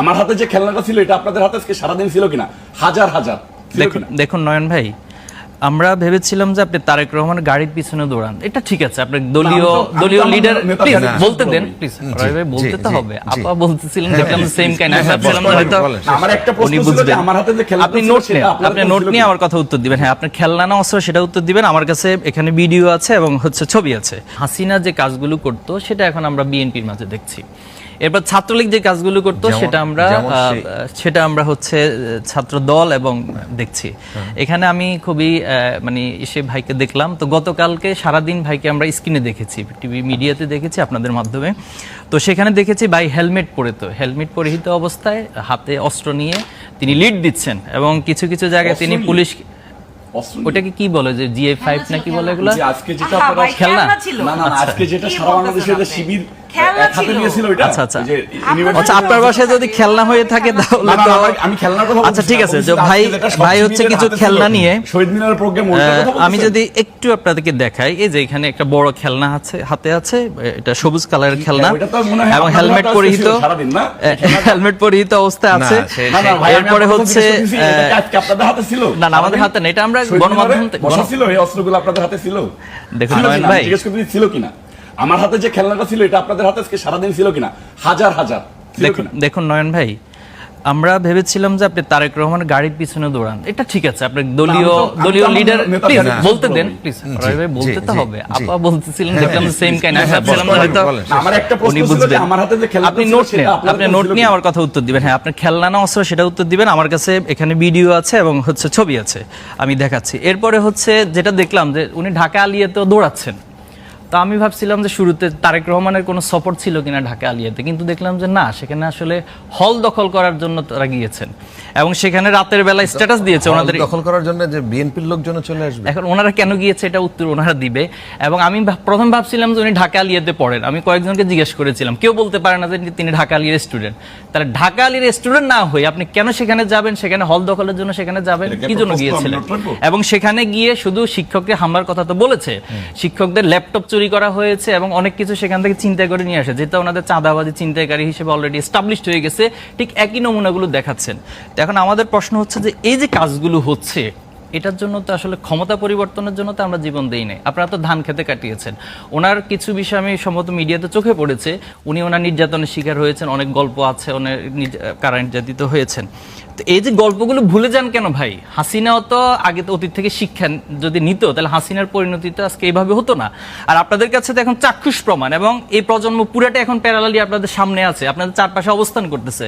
আমার হাতে যে খেলনাটা ছিল এটা আপনাদের হাতে আজকে সারাদিন ছিল কিনা? হাজার হাজার দেখুন নয়ন ভাই, আমরা ভেবেছিলাম যে আপনি তারেক রহমানের গাড়ির পিছনে দৌড়ান, এটা ঠিক আছে, আপনার দলীয় লিডার প্লিজ বলতে দেন, প্লিজ ভাই বলতে তো হবে। আপা বলতেছিলেন দেখলাম সেম কাইন্ড অফ ভাবছিলাম হয়তো আমার একটা প্রশ্ন ছিল যে আমার হাতে যে খেলনা আপনি নোট নেন, আপনি নোট নিয়ে আমার কথা উত্তর দিবেন। হ্যাঁ, আপনার খেলনা না অস্ত্র সেটা উত্তর দিবেন। আমার কাছে এখানে ভিডিও আছে এবং ছবি আছে। হাসিনা যে কাজগুলো করতো সেটা এখন আমরা বিএনপির মাঝে দেখছি। এরপর ছাত্রলীগ যে কাজগুলো করতো সেটা আমরা ছাত্র দল এবং দেখছি। এখানে আমি খুবই মানে এসে ভাইকে দেখলাম, তো গতকালকে সারাদিন ভাইকে আমরা স্ক্রিনে দেখেছি, টিভি মিডিয়াতে দেখেছি আপনাদের মাধ্যমে। তো সেখানে দেখেছি ভাই হেলমেট পরিহিত অবস্থায় হাতে অস্ত্র নিয়ে তিনি লিড দিচ্ছেন এবং কিছু কিছু জায়গায় তিনি পুলিশ ওটাকে কি বলে যে GA5 না কি বলে এগুলো, আজকে যেটা আপনারা খেলনা না আজকে যেটা সারা বাংলাদেশের শিবির হাতে নিয়েছিল ওইটা। আচ্ছা আপনার বাসায় যদি খেলনা হয়ে থাকে তাহলে তো আমি খেলনার কথা বলছি। আচ্ছা ঠিক আছে, যে ভাই কিছু খেলনা নিয়ে শহীদ মিনারের প্রোগ্রাম আমি যদি একটু আপনাদেরকে দেখাই, এই যে এখানে একটা বড় খেলনা হাতে আছে, এটা সবুজ কালারের খেলনা এবং হেলমেট পরিহিত অবস্থায় আছে। এরপরে আপনাদের হাতে ছিল না, আমাদের হাতে না, এটা আমরা গণমাধ্যম ছিল। এই অস্ত্রগুলো আপনাদের হাতে ছিল? দেখুন নয়ন ভাই, জিজ্ঞেস করতে ছিল কিনা? আমার হাতে যে খেলনাটা ছিল এটা আপনাদের হাতে আজকে সারাদিন ছিল কিনা? হাজার হাজার দেখুন নয়ন ভাই, আমরা ভেবেছিলাম যে আপনি তারেক রহমানের গাড়ির পিছনে দৌড়ান, এটা ঠিক আছে, আপনার দলীয় লিডার প্লিজ বলতে দেন, প্লিজ ভাই বলতে তো হবে। আপা বলতেছিলেন দেখলাম সেম কাইন্ড অফ ভাবছিলাম হয়তো আমার একটা প্রশ্ন ছিল যে আমার হাতে যে খেলনা আপনি নোট নেন, আপনি নোট নিয়ে আমার কথা উত্তর দিবেন। হ্যাঁ, আপনার খেলনা না অস্ত্র সেটা উত্তর দিবেন। আমার কাছে এখানে ভিডিও আছে এবং ছবি আছে, আমি দেখাচ্ছি। এরপরে যেটা দেখলাম যে উনি ঢাকা আলিয়াতেও দৌড়াচ্ছেন। তো আমি ভাবছিলাম যে শুরুতে তারেক রহমানের কোনো সাপোর্ট ছিল কিনা ঢাকা আলিয়াতে, কিন্তু দেখলাম যে না, সেখানে আসলে হল দখল করার জন্য তারা গিয়েছেন এবং সেখানে রাতের বেলা স্ট্যাটাস দিয়েছে ওনাদের দখল করার জন্য, যে বিএনপির লোকজন চলে আসবে। এখন ওনারা কেন গিয়েছে এটা উত্তর ওনারা দিবে। এবং আমি প্রথম ভাবছিলাম যে উনি ঢাকা আলিয়াতে পড়েন, আমি কয়েকজনকে জিজ্ঞেস করেছিলাম, কেউ বলতে পারে না যে তিনি ঢাকা আলিয়ার স্টুডেন্ট। তাহলে ঢাকা আলিয়ার স্টুডেন্ট না হয়ে আপনি কেন সেখানে যাবেন? সেখানে হল দখলের জন্য সেখানে যাবেন, কি জন্য গিয়েছিলেন? এবং সেখানে গিয়ে শুধু শিক্ষককে হামলার কথা তো বলেছে, শিক্ষকদের ল্যাপটপ চুরি করা হয়েছে এবং অনেক কিছু সেখান থেকে চিন্তাই করে নিয়ে আসে, যেটা ওনাদের চাঁদাবাজি চিন্তাকারী হিসেবে অলরেডি এস্টাবলিশড হয়ে গেছে। ঠিক একই নমুনাগুলো দেখাচ্ছেন। তো এখন আমাদের প্রশ্ন হচ্ছে যে এই যে কাজগুলো হচ্ছে, এটার জন্য তো আসলে ক্ষমতা পরিবর্তনের জন্য তো আমরা জীবন দেই নাই। আপনারা তো ধান খেতে কাটিয়েছেন। ওনার কিছু বিষয় আমি সম্ভবত মিডিয়াতে চোখে পড়েছে, উনি ওনার নির্যাতনের শিকার হয়েছেন, অনেক গল্প আছে, অনেক কারা নির্যাতিত হয়েছেন। তো এই যে গল্পগুলো ভুলে যান কেন ভাই? হাসিনাও তো আগে তো অতীত থেকে শিক্ষা যদি নিত, তাহলে হাসিনার পরিণতি তো আজকে এইভাবে হতো না। আর আপনাদের কাছে তো এখন চাক্ষুষ প্রমাণ এবং এই প্রজন্ম পুরাটা এখন প্যারালালি আপনাদের সামনে আছে, আপনাদের চারপাশে অবস্থান করতেছে।